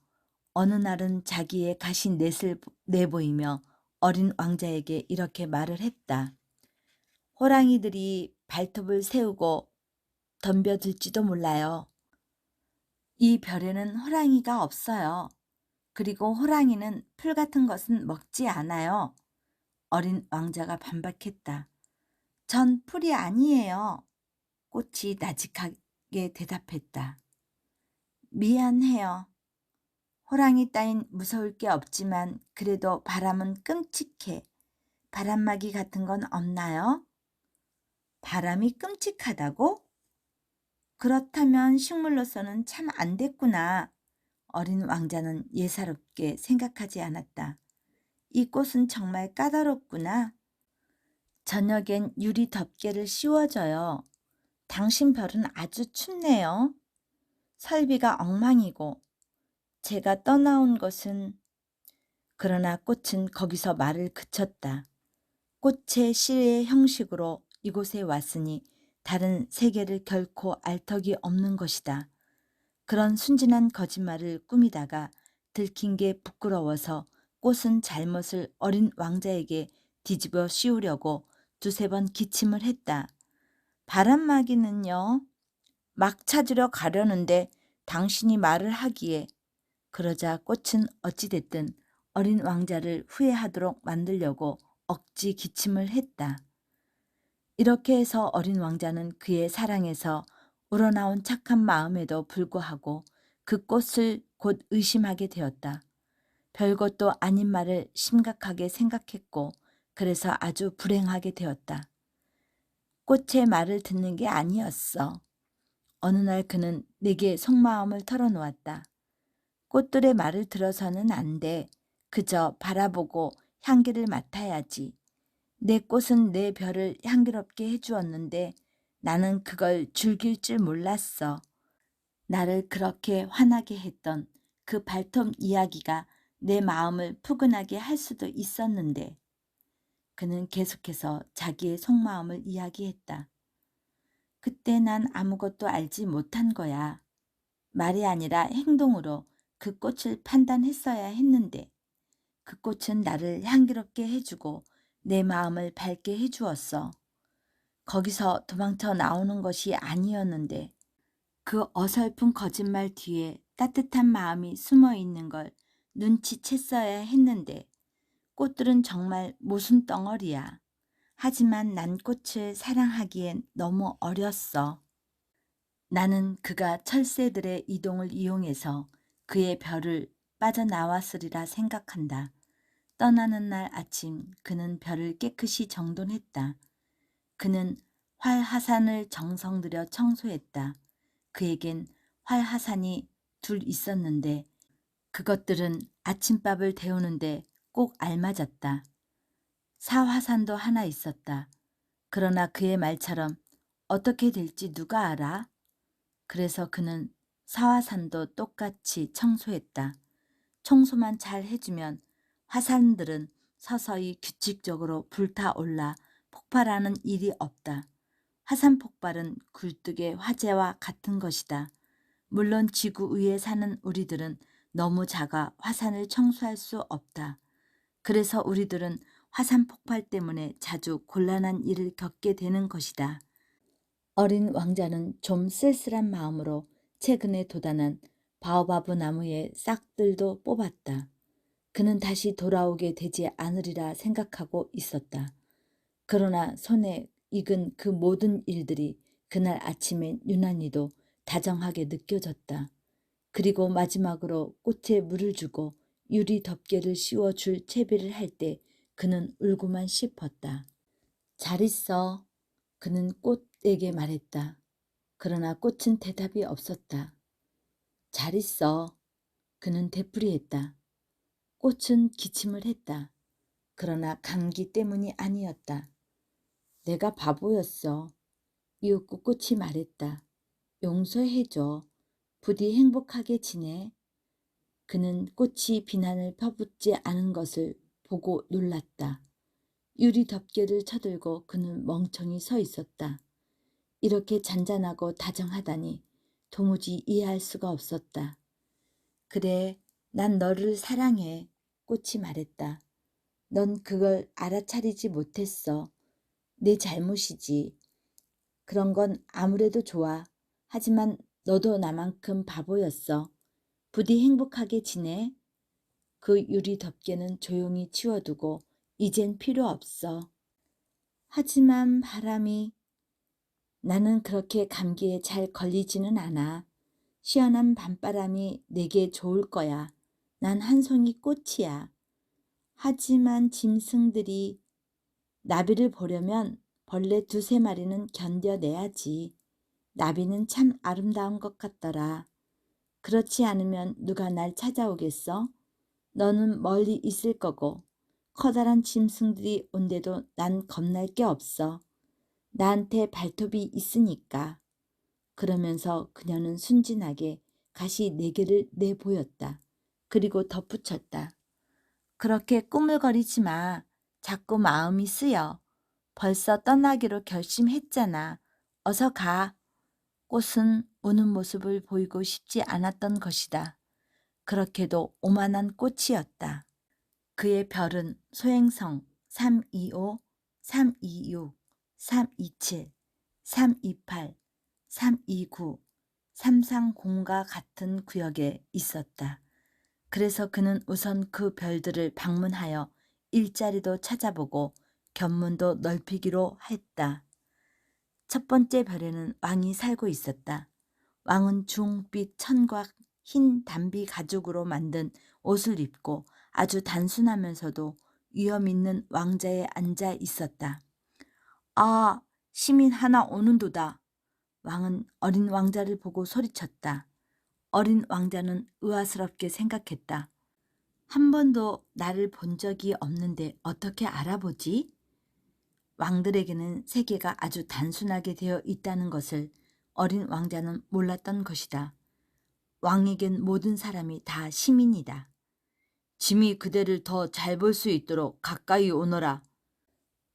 어느 날은 자기의 가신 넷을 내보이며 어린 왕자에게 이렇게 말을 했다. 호랑이들이 발톱을 세우고 덤벼들지도 몰라요. 이 별에는 호랑이가 없어요. 그리고 호랑이는 풀 같은 것은 먹지 않아요. 어린 왕자가 반박했다. 전 풀이 아니에요. 꽃이 나직하게 대답했다. 미안해요. 호랑이 따윈 무서울 게 없지만 그래도 바람은 끔찍해. 바람막이 같은 건 없나요? 바람이 끔찍하다고? 그렇다면 식물로서는 참 안 됐구나. 어린 왕자는 예사롭게 생각하지 않았다. 이 꽃은 정말 까다롭구나. 저녁엔 유리 덮개를 씌워줘요. 당신 별은 아주 춥네요. 설비가 엉망이고 제가 떠나온 것은 그러나 꽃은 거기서 말을 그쳤다. 꽃의 씨의 형식으로 이곳에 왔으니 다른 세계를 결코 알 턱이 없는 것이다. 그런 순진한 거짓말을 꾸미다가 들킨 게 부끄러워서 꽃은 잘못을 어린 왕자에게 뒤집어 씌우려고 두세 번 기침을 했다. 바람막이는요? 막 찾으러 가려는데 당신이 말을 하기에. 그러자 꽃은 어찌됐든 어린 왕자를 후회하도록 만들려고 억지 기침을 했다. 이렇게 해서 어린 왕자는 그의 사랑에서 우러나온 착한 마음에도 불구하고 그 꽃을 곧 의심하게 되었다. 별것도 아닌 말을 심각하게 생각했고 그래서 아주 불행하게 되었다. 꽃의 말을 듣는 게 아니었어. 어느 날 그는 내게 속마음을 털어놓았다. 꽃들의 말을 들어서는 안 돼. 그저 바라보고 향기를 맡아야지. 내 꽃은 내 별을 향기롭게 해주었는데 나는 그걸 즐길 줄 몰랐어. 나를 그렇게 화나게 했던 그 발톱 이야기가 내 마음을 푸근하게 할 수도 있었는데. 그는 계속해서 자기의 속마음을 이야기했다. 그때 난 아무것도 알지 못한 거야. 말이 아니라 행동으로 그 꽃을 판단했어야 했는데 그 꽃은 나를 향기롭게 해주고 내 마음을 밝게 해주었어. 거기서 도망쳐 나오는 것이 아니었는데 그 어설픈 거짓말 뒤에 따뜻한 마음이 숨어 있는 걸 눈치챘어야 했는데 꽃들은 정말 모순 덩어리야. 하지만 난 꽃을 사랑하기엔 너무 어렸어. 나는 그가 철새들의 이동을 이용해서 그의 별을 빠져나왔으리라 생각한다. 떠나는 날 아침 그는 별을 깨끗이 정돈했다. 그는 활하산을 정성 들여 청소했다. 그에겐 활하산이 둘 있었는데 그것들은 아침밥을 데우는데 꼭 알맞았다. 사화산도 하나 있었다. 그러나 그의 말처럼 어떻게 될지 누가 알아? 그래서 그는 사화산도 똑같이 청소했다. 청소만 잘 해주면 화산들은 서서히 규칙적으로 불타올라 폭발하는 일이 없다. 화산 폭발은 굴뚝의 화재와 같은 것이다. 물론 지구 위에 사는 우리들은 너무 작아 화산을 청소할 수 없다. 그래서 우리들은 화산 폭발 때문에 자주 곤란한 일을 겪게 되는 것이다. 어린 왕자는 좀 쓸쓸한 마음으로 최근에 도단한 바오바브 나무의 싹들도 뽑았다. 그는 다시 돌아오게 되지 않으리라 생각하고 있었다. 그러나 손에 익은 그 모든 일들이 그날 아침에 유난히도 다정하게 느껴졌다. 그리고 마지막으로 꽃에 물을 주고 유리 덮개를 씌워줄 채비를 할 때 그는 울고만 싶었다. 잘 있어. 그는 꽃에게 말했다. 그러나 꽃은 대답이 없었다. 잘 있어. 그는 되풀이했다. 꽃은 기침을 했다. 그러나 감기 때문이 아니었다. 내가 바보였어. 이윽고 꽃이 말했다. 용서해줘. 부디 행복하게 지내. 그는 꽃이 비난을 퍼붓지 않은 것을 보고 놀랐다. 유리 덮개를 쳐들고 그는 멍청이 서 있었다. 이렇게 잔잔하고 다정하다니 도무지 이해할 수가 없었다. 그래, 난 너를 사랑해. 꽃이 말했다. 넌 그걸 알아차리지 못했어. 내 잘못이지. 그런 건 아무래도 좋아. 하지만 너도 나만큼 바보였어. 부디 행복하게 지내. 그 유리 덮개는 조용히 치워두고 이젠 필요 없어. 하지만 바람이 나는 그렇게 감기에 잘 걸리지는 않아. 시원한 밤바람이 내게 좋을 거야. 난 한 송이 꽃이야. 하지만 짐승들이 나비를 보려면 벌레 두세 마리는 견뎌내야지. 나비는 참 아름다운 것 같더라. 그렇지 않으면 누가 날 찾아오겠어? 너는 멀리 있을 거고 커다란 짐승들이 온데도 난 겁날 게 없어. 나한테 발톱이 있으니까. 그러면서 그녀는 순진하게 가시 4개를 내보였다. 그리고 덧붙였다. 그렇게 꾸물거리지 마. 자꾸 마음이 쓰여. 벌써 떠나기로 결심했잖아. 어서 가. 꽃은 우는 모습을 보이고 싶지 않았던 것이다. 그렇게도 오만한 꽃이었다. 그의 별은 소행성 325, 326, 327, 328, 329, 330과 같은 구역에 있었다. 그래서 그는 우선 그 별들을 방문하여 일자리도 찾아보고 견문도 넓히기로 했다. 첫 번째 별에는 왕이 살고 있었다. 왕은 중빛 천과 흰 담비 가죽으로 만든 옷을 입고 아주 단순하면서도 위험 있는 왕자에 앉아 있었다. 아, 시민 하나 오는도다. 왕은 어린 왕자를 보고 소리쳤다. 어린 왕자는 의아스럽게 생각했다. 한 번도 나를 본 적이 없는데 어떻게 알아보지? 왕들에게는 세계가 아주 단순하게 되어 있다는 것을 어린 왕자는 몰랐던 것이다. 왕에겐 모든 사람이 다 시민이다. 짐이 그대를 더 잘 볼 수 있도록 가까이 오너라.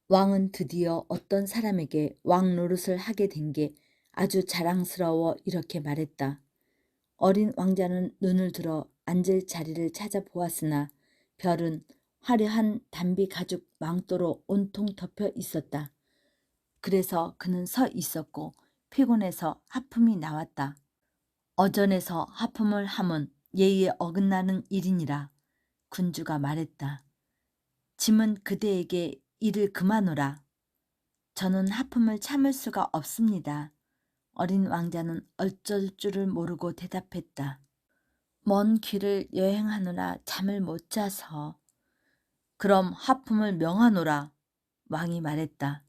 왕은 드디어 어떤 사람에게 왕 노릇을 하게 된 게 아주 자랑스러워 이렇게 말했다. 어린 왕자는 눈을 들어 앉을 자리를 찾아보았으나 별은 화려한 담비 가죽 망토로 온통 덮여 있었다. 그래서 그는 서 있었고 피곤해서 하품이 나왔다. 어전에서 하품을 함은 예의에 어긋나는 일이니라. 군주가 말했다. 짐은 그대에게 일을 그만오라. 저는 하품을 참을 수가 없습니다. 어린 왕자는 어쩔 줄을 모르고 대답했다. 먼 길을 여행하느라 잠을 못 자서. 그럼 하품을 명하노라. 왕이 말했다.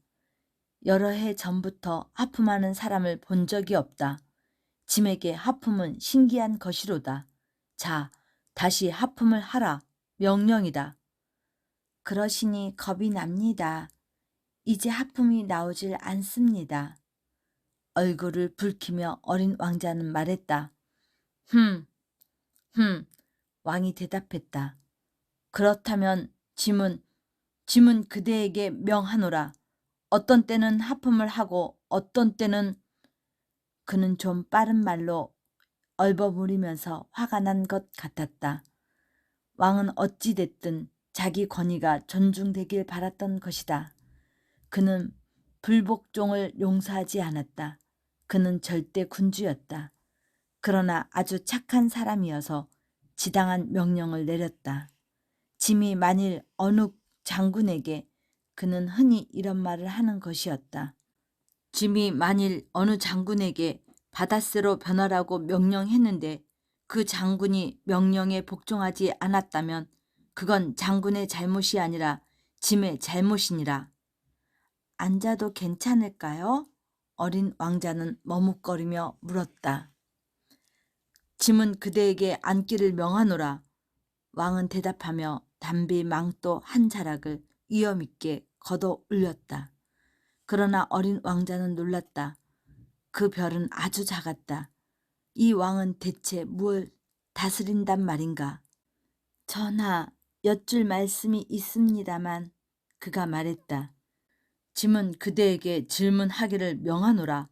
여러 해 전부터 하품하는 사람을 본 적이 없다. 짐에게 하품은 신기한 것이로다. 자, 다시 하품을 하라. 명령이다. 그러시니 겁이 납니다. 이제 하품이 나오질 않습니다. 얼굴을 붉히며 어린 왕자는 말했다. 흠, 왕이 대답했다. 그렇다면 짐은 그대에게 명하노라. 어떤 때는 하품을 하고 어떤 때는 그는 좀 빠른 말로 얼버무리면서 화가 난 것 같았다. 왕은 어찌됐든 자기 권위가 존중되길 바랐던 것이다. 그는 불복종을 용서하지 않았다. 그는 절대 군주였다. 그러나 아주 착한 사람이어서 지당한 명령을 내렸다. 짐이 만일 어느 장군에게 그는 흔히 이런 말을 하는 것이었다. 짐이 만일 어느 장군에게 바닷새로 변하라고 명령했는데 그 장군이 명령에 복종하지 않았다면 그건 장군의 잘못이 아니라 짐의 잘못이니라. 앉아도 괜찮을까요? 어린 왕자는 머뭇거리며 물었다. 짐은 그대에게 앉기를 명하노라. 왕은 대답하며 담비 망토 한 자락을 위엄있게 걷어 올렸다. 그러나 어린 왕자는 놀랐다. 그 별은 아주 작았다. 이 왕은 대체 무엇을 다스린단 말인가? 전하, 여쭐 말씀이 있습니다만, 그가 말했다. 짐은 그대에게 질문하기를 명하노라.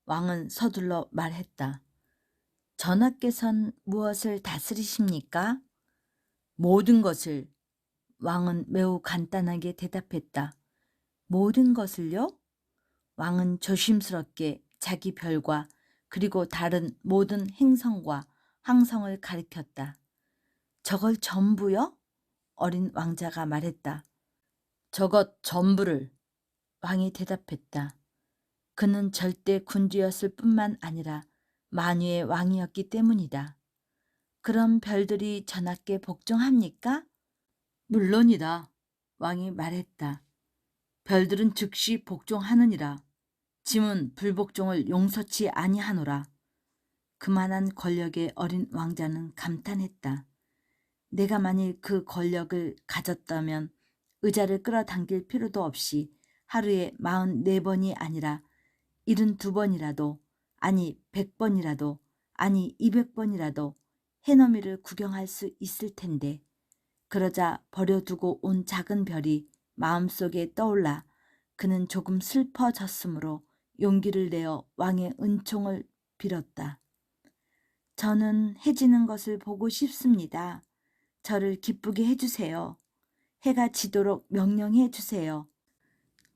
왕은 서둘러 말했다. 전하께선 무엇을 다스리십니까? 모든 것을. 왕은 매우 간단하게 대답했다. 모든 것을요? 왕은 조심스럽게 자기 별과 그리고 다른 모든 행성과 항성을 가리켰다. 저걸 전부요? 어린 왕자가 말했다. 저것 전부를. 왕이 대답했다. 그는 절대 군주였을 뿐만 아니라 만유의 왕이었기 때문이다. 그럼 별들이 전하께 복종합니까? 물론이다. 왕이 말했다. 별들은 즉시 복종하느니라. 짐은 불복종을 용서치 아니하노라. 그만한 권력의 어린 왕자는 감탄했다. 내가 만일 그 권력을 가졌다면 의자를 끌어당길 필요도 없이 하루에 44번이 아니라 72번이라도, 아니 100번이라도, 아니 200번이라도 해넘이를 구경할 수 있을 텐데, 그러자 버려두고 온 작은 별이 마음속에 떠올라 그는 조금 슬퍼졌으므로 용기를 내어 왕의 은총을 빌었다. 저는 해 지는 것을 보고 싶습니다. 저를 기쁘게 해주세요. 해가 지도록 명령해 주세요.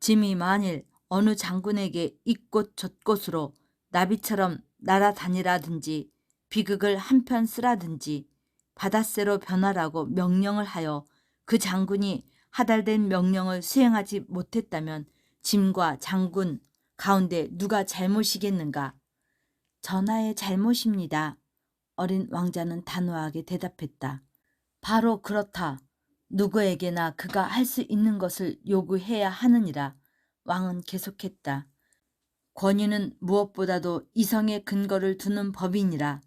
짐이 만일 어느 장군에게 이곳 저곳으로 나비처럼 날아다니라든지 비극을 한편 쓰라든지 바닷새로 변하라고 명령을 하여 그 장군이 하달된 명령을 수행하지 못했다면 짐과 장군 가운데 누가 잘못이겠는가? 전하의 잘못입니다. 어린 왕자는 단호하게 대답했다. 바로 그렇다. 누구에게나 그가 할 수 있는 것을 요구해야 하느니라. 왕은 계속했다. 권위는 무엇보다도 이성의 근거를 두는 법이니라.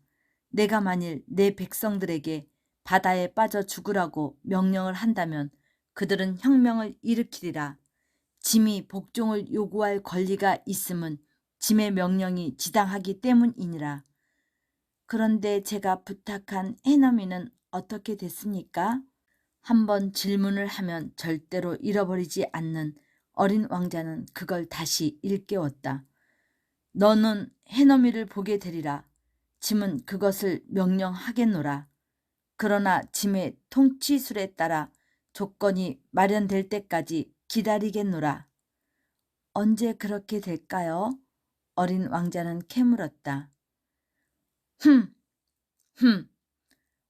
내가 만일 내 백성들에게 바다에 빠져 죽으라고 명령을 한다면 그들은 혁명을 일으키리라. 짐이 복종을 요구할 권리가 있음은 짐의 명령이 지당하기 때문이니라. 그런데 제가 부탁한 해넘이는 어떻게 됐습니까? 한번 질문을 하면 절대로 잃어버리지 않는 어린 왕자는 그걸 다시 일깨웠다. 너는 해넘이를 보게 되리라. 짐은 그것을 명령하겠노라. 그러나 짐의 통치술에 따라 조건이 마련될 때까지 기다리겠노라. 언제 그렇게 될까요? 어린 왕자는 캐물었다. 흠, 흠.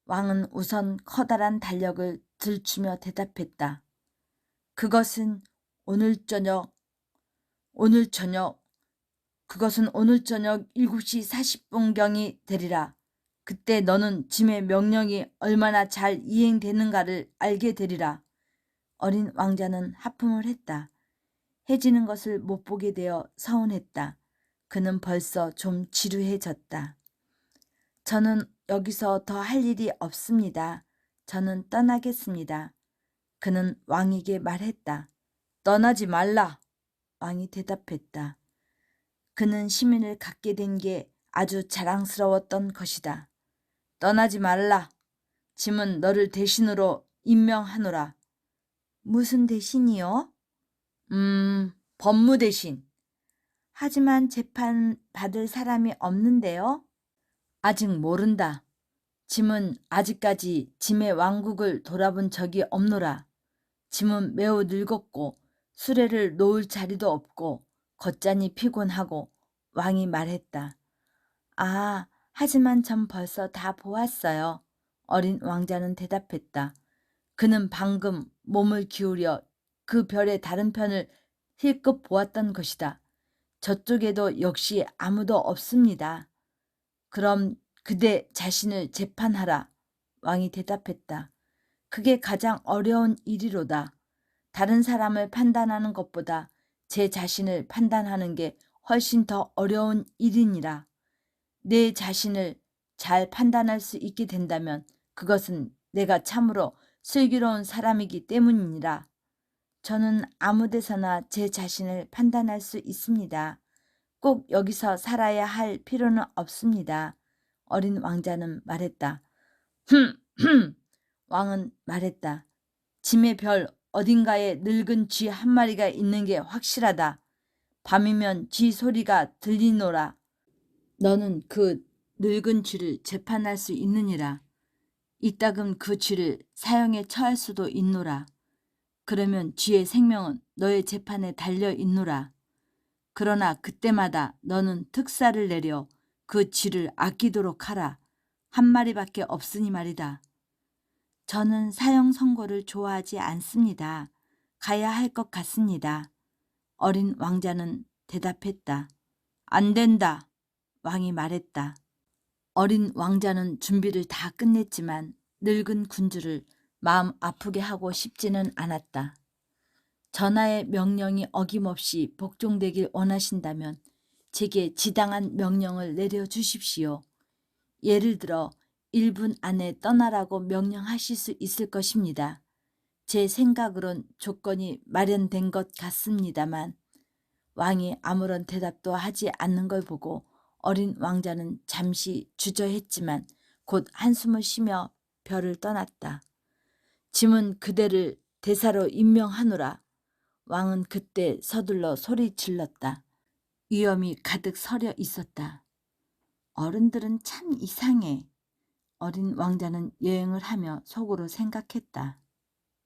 왕은 우선 커다란 달력을 들추며 대답했다. 그것은 오늘 저녁 7시 40분경이 되리라. 그때 너는 짐의 명령이 얼마나 잘 이행되는가를 알게 되리라. 어린 왕자는 하품을 했다. 해지는 것을 못 보게 되어 서운했다. 그는 벌써 좀 지루해졌다. 저는 여기서 더 할 일이 없습니다. 저는 떠나겠습니다. 그는 왕에게 말했다. 떠나지 말라. 왕이 대답했다. 그는 시민을 갖게 된 게 아주 자랑스러웠던 것이다. 떠나지 말라. 짐은 너를 대신으로 임명하노라. 무슨 대신이요? 법무 대신. 하지만 재판 받을 사람이 없는데요? 아직 모른다. 짐은 아직까지 짐의 왕국을 돌아본 적이 없노라. 짐은 매우 늙었고 수레를 놓을 자리도 없고 걷자니 피곤하고. 왕이 말했다. 아, 하지만 전 벌써 다 보았어요. 어린 왕자는 대답했다. 그는 방금 몸을 기울여 그 별의 다른 편을 힐끗 보았던 것이다. 저쪽에도 역시 아무도 없습니다. 그럼 그대 자신을 재판하라. 왕이 대답했다. 그게 가장 어려운 일이로다. 다른 사람을 판단하는 것보다 제 자신을 판단하는 게 훨씬 더 어려운 일이니라. 내 자신을 잘 판단할 수 있게 된다면 그것은 내가 참으로 슬기로운 사람이기 때문이니라. 저는 아무 데서나 제 자신을 판단할 수 있습니다. 꼭 여기서 살아야 할 필요는 없습니다. 어린 왕자는 말했다. 왕은 말했다. 짐의 별 어딘가에 늙은 쥐 한 마리가 있는 게 확실하다. 밤이면 쥐 소리가 들리노라. 너는 그 늙은 쥐를 재판할 수 있느니라. 이따금 그 쥐를 사형에 처할 수도 있노라. 그러면 쥐의 생명은 너의 재판에 달려 있노라. 그러나 그때마다 너는 특사를 내려 그 쥐를 아끼도록 하라. 한 마리밖에 없으니 말이다. 저는 사형 선고를 좋아하지 않습니다. 가야 할 것 같습니다. 어린 왕자는 대답했다. 안 된다. 왕이 말했다. 어린 왕자는 준비를 다 끝냈지만 늙은 군주를 마음 아프게 하고 싶지는 않았다. 전하의 명령이 어김없이 복종되길 원하신다면 제게 지당한 명령을 내려주십시오. 예를 들어 1분 안에 떠나라고 명령하실 수 있을 것입니다. 제 생각으론 조건이 마련된 것 같습니다만 왕이 아무런 대답도 하지 않는 걸 보고 어린 왕자는 잠시 주저했지만 곧 한숨을 쉬며 별을 떠났다. 짐은 그대를 대사로 임명하노라. 왕은 그때 서둘러 소리 질렀다. 위험이 가득 서려 있었다. 어른들은 참 이상해. 어린 왕자는 여행을 하며 속으로 생각했다.